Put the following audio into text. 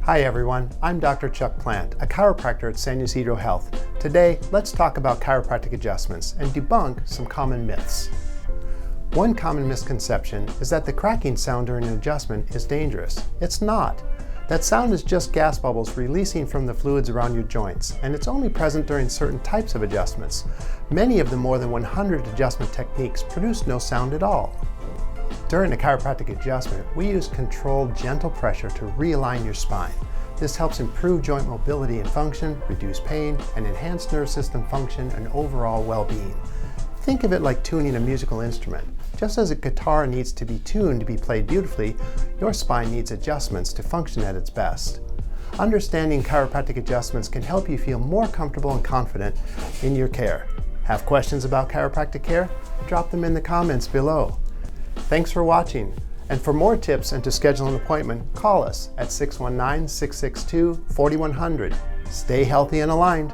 Hi everyone, I'm Dr. Chuck Plante, a chiropractor at San Ysidro Health. Today, let's talk about chiropractic adjustments and debunk some common myths. One common misconception is that the cracking sound during an adjustment is dangerous. It's not. That sound is just gas bubbles releasing from the fluids around your joints, and it's only present during certain types of adjustments. Many of the more than 100 adjustment techniques produce no sound at all. During a chiropractic adjustment, we use controlled, gentle pressure to realign your spine. This helps improve joint mobility and function, reduce pain, and enhance nerve system function and overall well-being. Think of it like tuning a musical instrument. Just as a guitar needs to be tuned to be played beautifully, your spine needs adjustments to function at its best. Understanding chiropractic adjustments can help you feel more comfortable and confident in your care. Have questions about chiropractic care? Drop them in the comments below. Thanks for watching, and for more tips and to schedule an appointment, call us at 619-662-4100. Stay healthy and aligned.